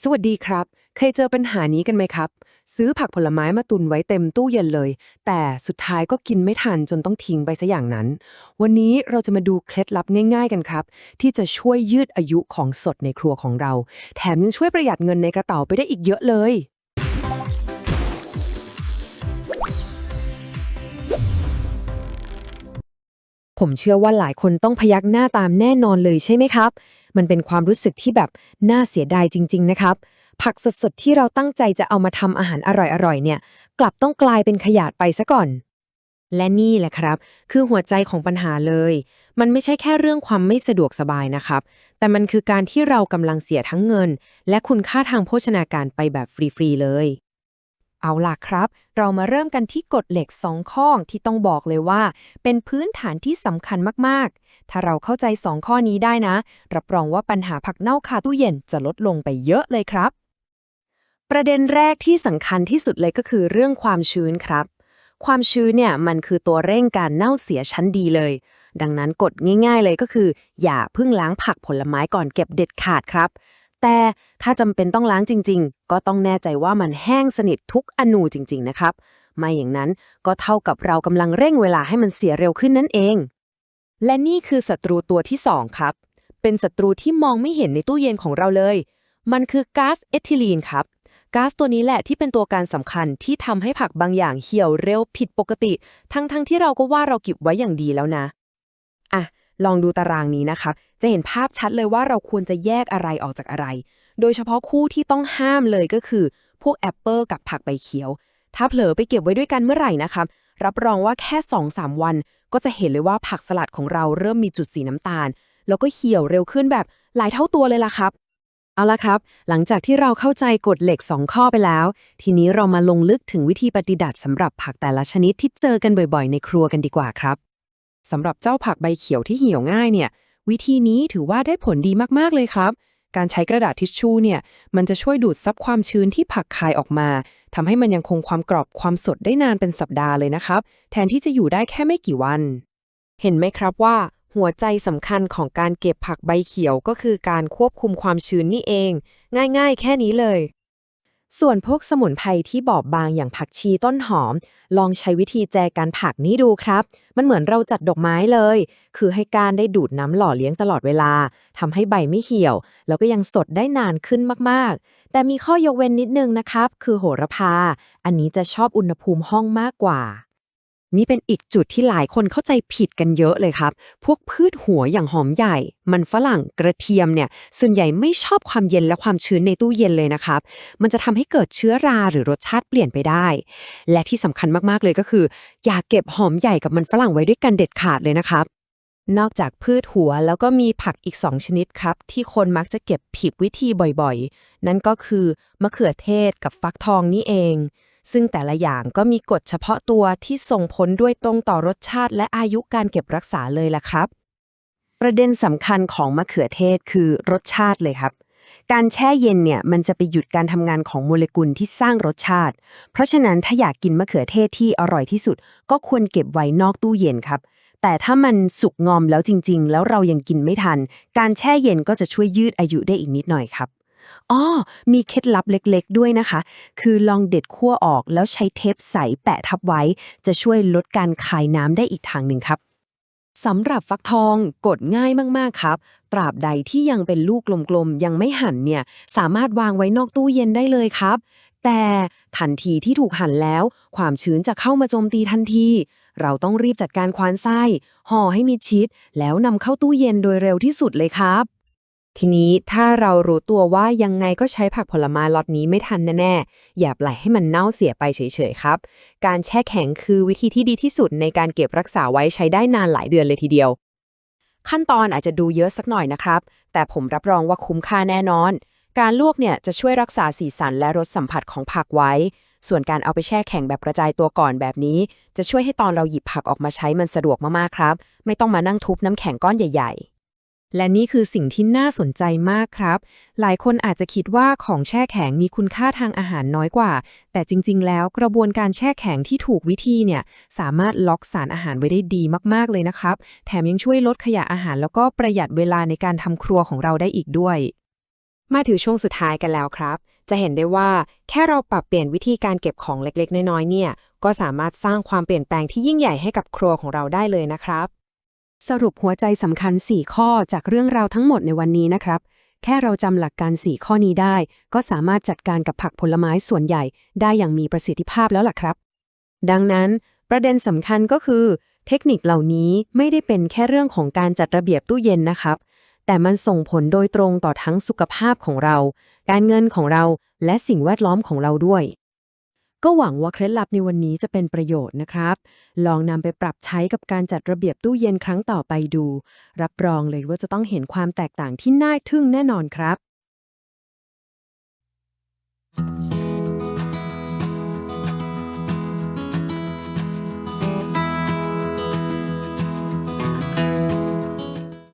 สวัสดีครับเคยเจอปัญหานี้กันไหมครับซื้อผักผลไม้มาตุนไว้เต็มตู้เย็นเลยแต่สุดท้ายก็กินไม่ทันจนต้องทิ้งไปซะอย่างนั้นวันนี้เราจะมาดูเคล็ดลับง่ายๆกันครับที่จะช่วยยืดอายุของสดในครัวของเราแถมยังช่วยประหยัดเงินในกระเป๋าไปได้อีกเยอะเลยผมเชื่อว่าหลายคนต้องพยักหน้าตามแน่นอนเลยใช่ไหมครับมันเป็นความรู้สึกที่แบบน่าเสียดายจริงๆนะครับผักสดๆที่เราตั้งใจจะเอามาทำอาหารอร่อยๆเนี่ยกลับต้องกลายเป็นขยะไปซะก่อนและนี่แหละครับคือหัวใจของปัญหาเลยมันไม่ใช่แค่เรื่องความไม่สะดวกสบายนะครับแต่มันคือการที่เรากำลังเสียทั้งเงินและคุณค่าทางโภชนาการไปแบบฟรีๆเลย เอาล่ะครับ เรามาเริ่มกันที่กฎเหล็ก2ข้อที่ต้องบอกเลยว่าเป็นพื้นฐานที่สำคัญมากๆ ถ้าเราเข้าใจ2ข้อนี้ได้นะ รับรองว่าปัญหาผักเน่าคาตู้เย็นจะลดลงไปเยอะเลยครับ ประเด็นแรกที่สำคัญที่สุดเลยก็คือเรื่องความชื้นครับ ความชื้นเนี่ยมันคือตัวเร่งการเน่าเสียชั้นดีเลย ดังนั้นกฎง่ายๆเลยก็คืออย่าเพิ่งล้างผักผลไม้ก่อนเก็บเด็ดขาดครับ แต่ถ้าจำเป็นต้องล้างจริงๆ ก็ต้องแน่ใจว่ามันแห้งสนิททุกอนูจริงๆนะครับไม่อย่างนั้นก็เท่ากับเรากำลังเร่งเวลาให้มันเสียเร็วขึ้นนั่นเอง และนี่คือศัตรูตัวที่2ครับ เป็นศัตรูที่มองไม่เห็นในตู้เย็นของเราเลย มันคือก๊าซเอทิลีนครับก๊าซตัวนี้แหละที่เป็นตัวการสำคัญที่ทำให้ผักบางอย่างเหี่ยวเร็วผิดปกติ ทั้งที่เราก็ว่าเราเก็บไว้อย่างดีแล้วนะอ่ะลองดูตารางนี้นะครับจะเห็นภาพชัดเลยว่าเราควรจะแยกอะไรออกจากอะไร โดยเฉพาะคู่ที่ต้องห้ามเลยก็คือพวกแอปเปิลกับผักใบเขียว ถ้าเผลอไปเก็บไว้ด้วยกันเมื่อไหร่นะครับรับรองว่าแค่2-3วันก็จะเห็นเลยว่าผักสลัดของเราเริ่มมีจุดสีน้ำตาลแล้วก็เหี่ยวเร็วขึ้นแบบหลายเท่าตัวเลยล่ะครับเอาละครับหลังจากที่เราเข้าใจกฎเหล็ก2ข้อไปแล้วทีนี้เรามาลงลึกถึงวิธีปฏิบัติสำหรับผักแต่ละชนิดที่เจอกันบ่อยๆในครัวกันดีกว่าครับสำหรับเจ้าผักใบเขียวที่เหี่ยวง่ายเนี่ยวิธีนี้ถือว่าได้ผลดีมากๆเลยครับการใช้กระดาษทิชชู่เนี่ยมันจะช่วยดูดซับความชื้นที่ผักคายออกมาทำให้มันยังคงความกรอบความสดได้นานเป็นสัปดาห์เลยนะครับแทนที่จะอยู่ได้แค่ไม่กี่วัน เห็นไหมครับว่าหัวใจสำคัญของการเก็บผักใบเขียวก็คือการควบคุมความชื้นนี่เองง่ายๆแค่นี้เลยส่วนพวกสมุนไพรที่บอบบางอย่างผักชีต้นหอมลองใช้วิธีแจกันผักนี้ดูครับมันเหมือนเราจัดดอกไม้เลยคือให้ก้านได้ดูดน้ำหล่อเลี้ยงตลอดเวลาทำให้ใบไม่เหี่ยวแล้วก็ยังสดได้นานขึ้นมากๆแต่มีข้อยกเว้นนิดนึงนะครับคือโหระพาอันนี้จะชอบอุณหภูมิห้องมากกว่า นี่เป็นอีกจุดที่หลายคนเข้าใจผิดกันเยอะเลยครับ พวกพืชหัวอย่างหอมใหญ่ มันฝรั่งกระเทียมเนี่ย ส่วนใหญ่ไม่ชอบความเย็นและความชื้นในตู้เย็นเลยนะครับ มันจะทำให้เกิดเชื้อราหรือรสชาติเปลี่ยนไปได้ และที่สำคัญมากๆเลยก็คือ อย่าเก็บหอมใหญ่กับมันฝรั่งไว้ด้วยกันเด็ดขาดเลยนะครับ นอกจากพืชหัวแล้วก็มีผักอีก2ชนิดครับที่คนมักจะเก็บผิดวิธีบ่อยๆ นั่นก็คือมะเขือเทศกับฟักทองนี่เอง ซึ่งแต่ละอย่างก็มีกฎเฉพาะตัวที่ส่งผลด้วยตรงต่อรสชาติและอายุการเก็บรักษาเลยล่ะครับ ประเด็นสำคัญของมะเขือเทศคือรสชาติเลยครับ การแช่เย็นเนี่ยมันจะไปหยุดการทำงานของโมเลกุลที่สร้างรสชาติ เพราะฉะนั้นถ้าอยากกินมะเขือเทศที่อร่อยที่สุดก็ควรเก็บไว้นอกตู้เย็นครับ แต่ถ้ามันสุกงอมแล้วจริงๆแล้วเรายังกินไม่ทัน การแช่เย็นก็จะช่วยยืดอายุได้อีกนิดหน่อยครับอ้อมีเคล็ดลับเล็กๆด้วยนะคะ คือลองเด็ดขั้วออกแล้วใช้เทปใสแปะทับไว้จะช่วยลดการคายน้ำได้อีกทางหนึ่งครับ สำหรับฟักทองกดง่ายมากๆครับตราบใดที่ยังเป็นลูกกลมๆยังไม่หั่นเนี่ยสามารถวางไว้นอกตู้เย็นได้เลยครับแต่ทันทีที่ถูกหั่นแล้วความชื้นจะเข้ามาโจมตีทันทีเราต้องรีบจัดการควานไส้ห่อให้มิดชิดแล้วนำเข้าตู้เย็นโดยเร็วที่สุดเลยครับ ทีนี้ถ้าเรารู้ตัวว่ายังไงก็ใช้ผักผลไม้ล็อตนี้ไม่ทันแน่ๆอย่าปล่อยให้มันเน่าเสียไปเฉยๆครับการแช่แข็งคือวิธีที่ดีที่สุดในการเก็บรักษาไว้ใช้ได้นานหลายเดือนเลยทีเดียวขั้นตอนอาจจะดูเยอะสักหน่อยนะครับแต่ผมรับรองว่าคุ้มค่าแน่นอนการลวกเนี่ยจะช่วยรักษาสีสันและรสสัมผัสของผักไว้ส่วนการเอาไปแช่แข็งแบบกระจายตัวก่อนแบบนี้จะช่วยให้ตอนเราหยิบผักออกมาใช้มันสะดวกมากๆครับไม่ต้องมานั่งทุบน้ำแข็งก้อนใหญ่ๆ และนี่คือสิ่งที่น่าสนใจมากครับ หลายคนอาจจะคิดว่าของแช่แข็งมีคุณค่าทางอาหารน้อยกว่า แต่จริงๆ แล้วกระบวนการแช่แข็งที่ถูกวิธีเนี่ยสามารถล็อกสารอาหารไว้ได้ดีมากๆเลยนะครับ แถมยังช่วยลดขยะอาหารแล้วก็ประหยัดเวลาในการทำครัวของเราได้อีกด้วย มาถึงช่วงสุดท้ายกันแล้วครับจะเห็นได้ว่าแค่เราปรับเปลี่ยนวิธีการเก็บของเล็กๆน้อยๆเนี่ยก็สามารถสร้างความเปลี่ยนแปลงที่ยิ่งใหญ่ให้กับครัวของเราได้เลยนะครับ สรุปหัวใจสำคัญ 4 ข้อจากเรื่องราวทั้งหมดในวันนี้นะครับ แค่เราจำหลักการ 4 ข้อนี้ได้ ก็สามารถจัดการกับผักผลไม้ส่วนใหญ่ได้อย่างมีประสิทธิภาพแล้วล่ะครับ ดังนั้นประเด็นสำคัญก็คือเทคนิคเหล่านี้ไม่ได้เป็นแค่เรื่องของการจัดระเบียบตู้เย็นนะครับแต่มันส่งผลโดยตรงต่อทั้งสุขภาพของเราการเงินของเราและสิ่งแวดล้อมของเราด้วย ก็หวังว่าเคล็ดลับในวันนี้จะเป็นประโยชน์นะครับลองนำไปปรับใช้กับการจัดระเบียบตู้เย็นครั้งต่อไปดูรับรองเลยว่าจะต้องเห็นความแตกต่างที่น่าทึ่งแน่นอนครับ